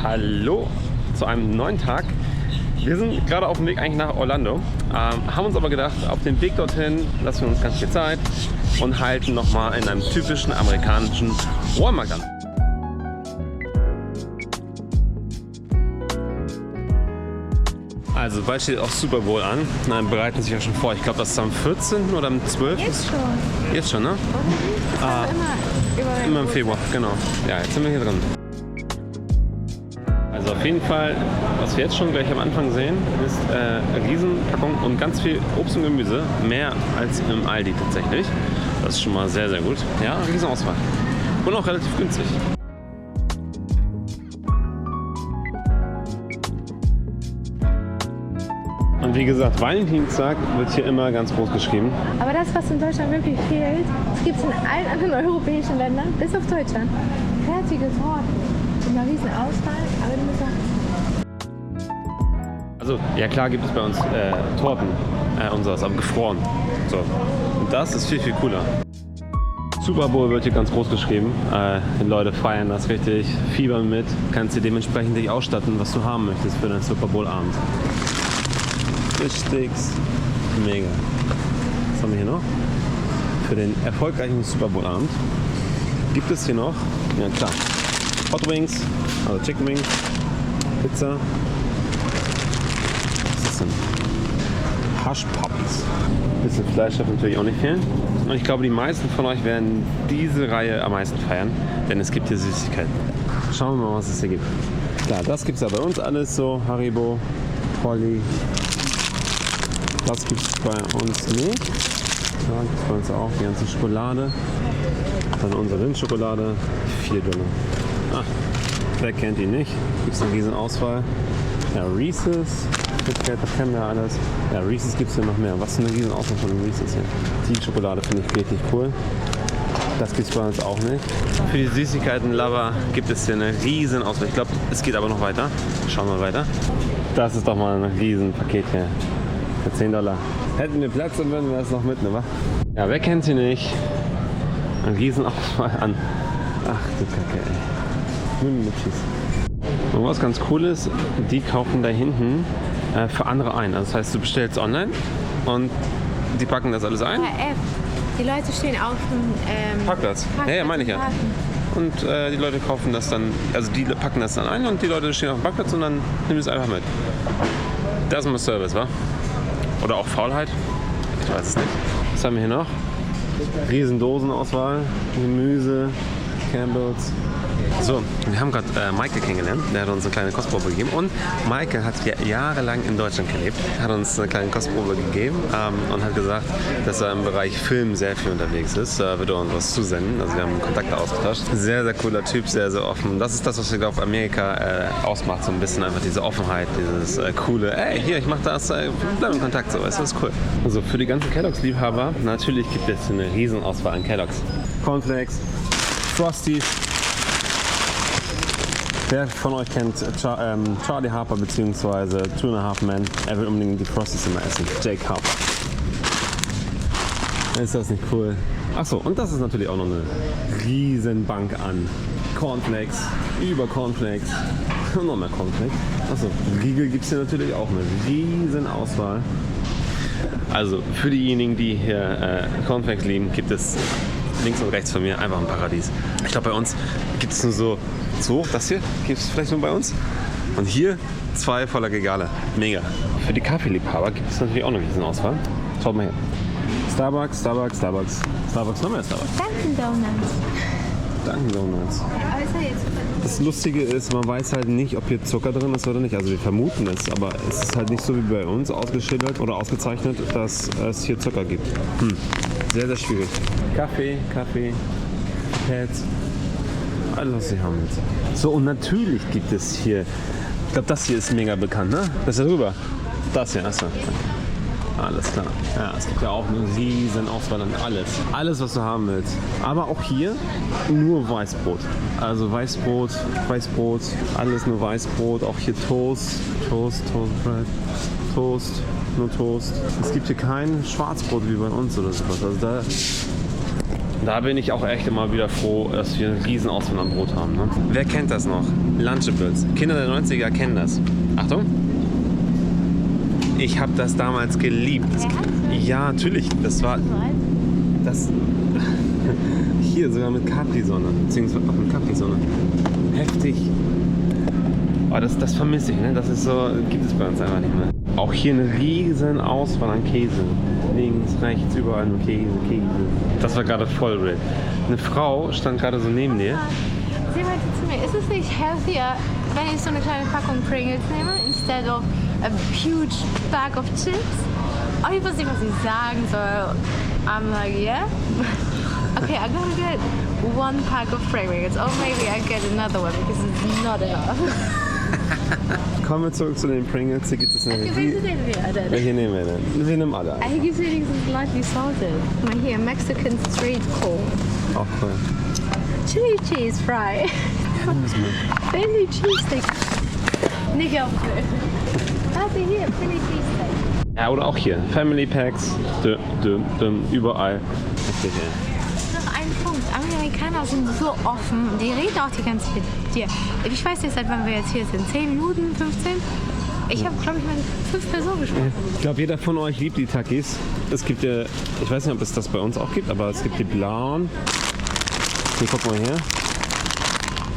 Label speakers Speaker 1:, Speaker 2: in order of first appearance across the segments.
Speaker 1: Hallo zu einem neuen Tag. Wir sind gerade auf dem Weg eigentlich nach Orlando, haben uns aber gedacht, auf dem Weg dorthin lassen wir uns ganz viel Zeit und halten nochmal in einem typischen amerikanischen Walmart an. Also bald steht auch Super Bowl an. Nein, bereiten sich ja schon vor. Ich glaube, das ist am 14. oder am 12.
Speaker 2: Jetzt schon.
Speaker 1: Jetzt schon, ne?
Speaker 2: Immer
Speaker 1: Immer im Februar, genau. Ja, jetzt sind wir hier drin. Also auf jeden Fall, was wir jetzt schon gleich am Anfang sehen, ist eine Riesenpackung und ganz viel Obst und Gemüse. Mehr als im Aldi tatsächlich. Das ist schon mal sehr, sehr gut. Ja, eine Riesenauswahl. Und auch relativ günstig. Und wie gesagt, Valentinstag wird hier immer ganz groß geschrieben.
Speaker 2: Aber das, was in Deutschland wirklich fehlt, das gibt es in allen anderen europäischen Ländern, bis auf Deutschland. Fertige Torten. Mit einer riesen Auswahl, aber du musst sagen...
Speaker 1: Also, ja klar gibt es bei uns Torten und sowas, aber gefroren. So. Und das ist viel, viel cooler. Super Bowl wird hier ganz groß geschrieben. Die Leute feiern das richtig, fiebern mit. Kannst dir dementsprechend dich ausstatten, was du haben möchtest für deinen Super Bowl Abend. Fischsticks, mega. Was haben wir hier noch? Für den erfolgreichen Super Bowl Abend gibt es hier noch, ja klar, Hot Wings, also Chicken Wings, Pizza. Was ist das denn? Hush Puppies. Ein bisschen Fleisch darf natürlich auch nicht fehlen. Und ich glaube, die meisten von euch werden diese Reihe am meisten feiern, denn es gibt hier Süßigkeiten. Schauen wir mal, was es hier gibt. Klar, das gibt es ja bei uns alles so. Haribo, Polly. Das gibt es bei uns nicht. Da gibt es bei uns auch die ganze Schokolade. Dann unsere Lindschokolade. $4. Ach, wer kennt ihn nicht? Gibt es eine riesen Auswahl. Ja, Reese's. Das kennen wir alles. Ja, Reese's gibt es hier noch mehr. Was für eine riesen Auswahl von den Reese's hier. Die Schokolade finde ich richtig cool. Das gibt es bei uns auch nicht. Für die Süßigkeiten-Lover gibt es hier eine riesen Auswahl. Ich glaube, es geht aber noch weiter. Schauen wir weiter. Das ist doch mal ein riesen Paket hier. Für $10. Hätten wir Platz, dann würden wir das noch mitnehmen, wa? Ja, wer kennt sie nicht? Ein Riesenauswahl an. Ach du Kacke, ey. Mini-Mitchis. Und was ganz cool ist, die kaufen da hinten für andere ein. Also das heißt, du bestellst online und die packen das alles ein.
Speaker 2: Die Leute stehen auf dem
Speaker 1: Parkplatz. Ja, meine ich ja. Und die Leute kaufen das dann, also die packen das dann ein und die Leute stehen auf dem Parkplatz und dann nehmen es einfach mit. Das ist mal Service, wa? Oder auch Faulheit? Ich weiß es nicht. Was haben wir hier noch? Riesendosenauswahl, Gemüse, Campbell's. So, wir haben gerade Michael kennengelernt, der hat uns eine kleine Kostprobe gegeben und Michael hat ja jahrelang in Deutschland gelebt, hat uns eine kleine Kostprobe gegeben und hat gesagt, dass er im Bereich Film sehr viel unterwegs ist, wird er uns was zusenden, also wir haben Kontakte ausgetauscht. Sehr, sehr cooler Typ, sehr, sehr offen. Das ist das, was ich glaube Amerika ausmacht, so ein bisschen einfach diese Offenheit, dieses coole, ey, hier, ich mach das, bleib in Kontakt, so, weißt du, das ist cool. Also für die ganzen Kellogg's-Liebhaber, natürlich gibt es eine Riesenauswahl an Kellogg's. Cornflakes, Frosties. Wer von euch kennt Charlie Harper bzw. Two and a Half Men? Er will unbedingt die Frosties immer essen. Jake Harper. Ist das nicht cool? Achso, und das ist natürlich auch noch eine riesen Bank an Cornflakes, über Cornflakes und noch mehr Cornflakes. Achso, Riegel gibt es hier natürlich auch eine riesen Auswahl. Also für diejenigen, die hier Cornflakes lieben, gibt es links und rechts von mir einfach ein Paradies. Ich glaube, bei uns gibt es nur so hoch, das hier gibt es vielleicht nur bei uns. Und hier 2 voller Regale. Mega. Für die Kaffeeliebhaber gibt es natürlich auch noch eine Auswahl. Schaut mal her. Starbucks, Starbucks, Starbucks. Starbucks, noch mehr Starbucks.
Speaker 2: Dunkin' Donuts.
Speaker 1: Dunkin' Donuts.
Speaker 2: Aber ist ja jetzt...
Speaker 1: Das Lustige ist, man weiß halt nicht, ob hier Zucker drin ist oder nicht. Also wir vermuten es, aber es ist halt nicht so wie bei uns ausgeschildert oder ausgezeichnet, dass es hier Zucker gibt. Sehr, sehr schwierig. Kaffee, Pads, alles was sie haben jetzt. So, und natürlich gibt es hier, ich glaube das hier ist mega bekannt, ne? Das ist ja drüber. Das hier, achso. Alles klar. Ja, es gibt ja auch eine riesen Auswahl an alles. Alles, was du haben willst. Aber auch hier nur Weißbrot. Also Weißbrot, alles nur Weißbrot. Auch hier Toast, Bread, nur Toast. Es gibt hier kein Schwarzbrot wie bei uns oder sowas. Also da Da bin ich auch echt immer wieder froh, dass wir eine riesen Auswahl an Brot haben. Ne? Wer kennt das noch? Lunchables. Kinder der 90er kennen das. Achtung. Ich habe das damals geliebt. Ja, natürlich. Das war... Das... Hier sogar mit Capri-Sonne. Beziehungsweise auch mit Capri-Sonne. Heftig. Aber das vermisse ich. Ne? Das ist so... Gibt es bei uns einfach nicht mehr. Auch hier eine riesen Auswahl an Käse. Links, rechts, überall nur Käse. Das war gerade voll wild. Eine Frau stand gerade so neben dir.
Speaker 2: Sie meinte zu mir, ist es nicht healthier, wenn ich so eine kleine Packung Pringles nehme, instead of a huge bag of chips? Oh, ich wusste nicht, was ich sagen soll. I'm like, yeah. Okay, I'm gonna get one pack of Pringles. Or maybe I get another one because it's not enough.
Speaker 1: Kommen wir zurück zu den Pringles. Hier gibt es eine...
Speaker 2: Welche nehmen wir denn?
Speaker 1: Welche nehmen wir denn? Wir nehmen alle.
Speaker 2: Hier gibt es wenigstens lightly salted. Mal hier, Mexican Street Corn.
Speaker 1: Auch cool.
Speaker 2: Chili Cheese Fry. Philly Cheesesteak. Nicht aufgehört. Warte hier, Philly Cheesesteak.
Speaker 1: Ja, oder auch hier. Family Packs. Überall. Heftig, ey.
Speaker 2: Noch ein Punkt. Amerikaner sind so offen. Die reden auch die ganze Zeit mit dir. Ich weiß nicht, seit wann wir jetzt hier sind. 10 Minuten, 15? Ich habe, glaube ich, meine 5 Personen gesprochen.
Speaker 1: Ich glaube, jeder von euch liebt die Takis. Es gibt ja, ich weiß nicht, ob es das bei uns auch gibt, aber es gibt die blauen. Hier, guck mal hier.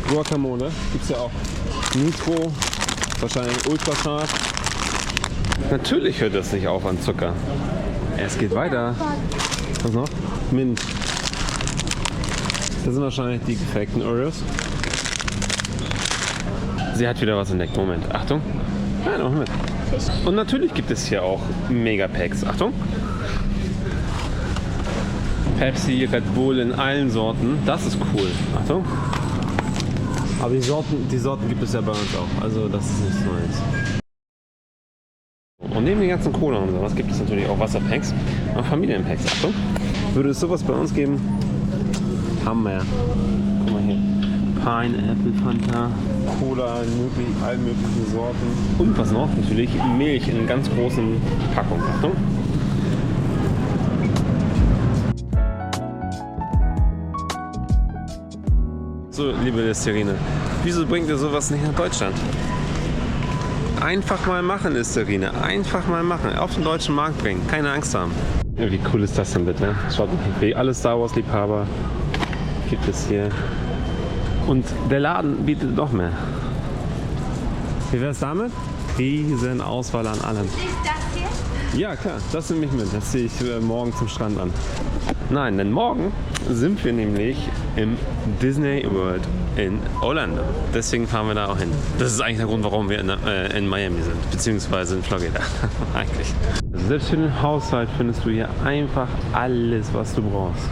Speaker 1: Guacamole gibt es ja auch. Nitro, wahrscheinlich ultrascharf. Natürlich hört das nicht auf an Zucker. Es geht weiter. Was noch? Mint. Das sind wahrscheinlich die gefakten Oreos. Sie hat wieder was entdeckt. Moment, Achtung. Ja, noch mit. Und natürlich gibt es hier auch Megapacks. Achtung. Pepsi, Red Bull in allen Sorten. Das ist cool. Achtung. Aber die Sorten gibt es ja bei uns auch. Also das ist nichts Neues. Und neben den ganzen Cola und sowas gibt es natürlich auch Wasserpacks und Familienpacks. Achtung. Würde es sowas bei uns geben? Hammer. Guck mal hier. Pineapple, Fanta, Cola, allen möglichen Sorten. Und was noch? Natürlich Milch in ganz großen Packungen. Achtung. So, liebe Listerine, wieso bringt ihr sowas nicht nach Deutschland? Einfach mal machen, Listerine. Einfach mal machen. Auf den deutschen Markt bringen. Keine Angst haben. Ja, wie cool ist das denn bitte? Schaut mal, wie alle Star Wars Liebhaber gibt es hier. Und der Laden bietet noch mehr. Wie wäre es damit? Riesen Auswahl an allem.
Speaker 2: Ist das hier?
Speaker 1: Ja klar, das nehme ich mit. Das ziehe ich morgen zum Strand an. Nein, denn morgen sind wir nämlich im Disney World in Orlando. Deswegen fahren wir da auch hin. Das ist eigentlich der Grund, warum wir in Miami sind, beziehungsweise in Florida eigentlich. Selbst für den Haushalt findest du hier einfach alles, was du brauchst.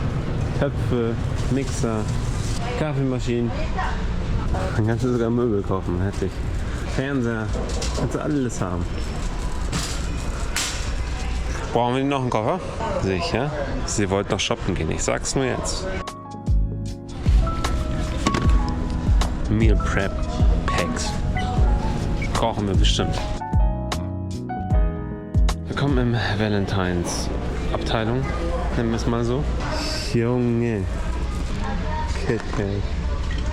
Speaker 1: Töpfe, Mixer, Kaffeemaschinen. Dann kannst du sogar Möbel kaufen, heftig. Fernseher, kannst du alles haben. Brauchen wir noch einen Koffer? Sicher. Sie wollten noch shoppen gehen, ich sag's nur jetzt. Meal Prep Packs. Brauchen wir bestimmt. Willkommen im Valentines Abteilung, nennen wir es mal so. Junge. KitKat.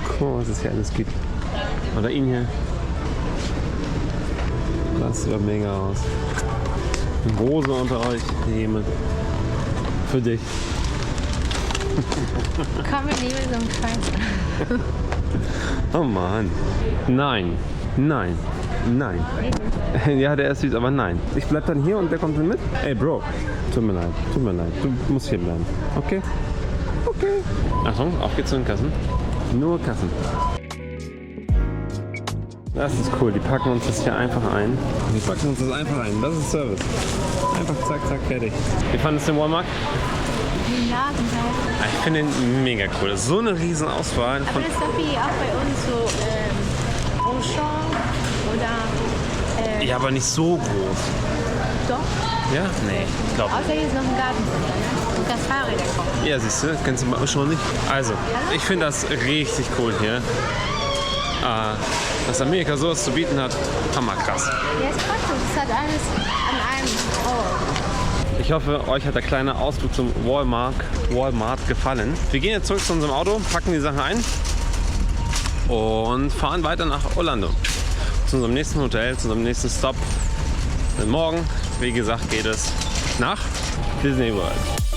Speaker 1: Guck mal, was es hier alles gibt. Oder ihn hier. Das sieht mega aus. Rose unter euch, jemand. Für dich.
Speaker 2: Komm, wir nehmen so einen Scheiß.
Speaker 1: Oh Mann. Nein. Nein. Nein. Ja, der ist süß, aber nein. Ich bleib dann hier und der kommt dann mit. Ey, Bro. Tut mir leid. Tut mir leid. Du musst hier bleiben. Okay? Okay. Achtung, auf geht's zu den Kassen. Nur Kassen. Das ist cool. Die packen uns das hier einfach ein. Die packen uns das einfach ein. Das ist Service. Einfach zack, zack, fertig. Wie fandest du den Walmart?
Speaker 2: Den Laden halt.
Speaker 1: Ich finde ihn mega cool. Das ist so eine riesen Auswahl.
Speaker 2: Aber das ist doch wie auch bei uns so Auchan oder...
Speaker 1: Ja, aber nicht so groß.
Speaker 2: Doch.
Speaker 1: Ja? Nee, ich glaube
Speaker 2: Außer hier ist noch ein Gartencenter, ne? Und das Fahrräder kommen.
Speaker 1: Ja, siehst du, kennst du mal schon nicht. Also, ich finde das richtig cool hier. Dass Amerika sowas zu bieten hat, hammerkrass.
Speaker 2: Ja, ist praktisch. Es hat alles an einem Ort.
Speaker 1: Ich hoffe, euch hat der kleine Ausflug zum Walmart gefallen. Wir gehen jetzt zurück zu unserem Auto, packen die Sachen ein und fahren weiter nach Orlando. Zu unserem nächsten Hotel, zu unserem nächsten Stop. Denn morgen, wie gesagt, geht es nach Disney World.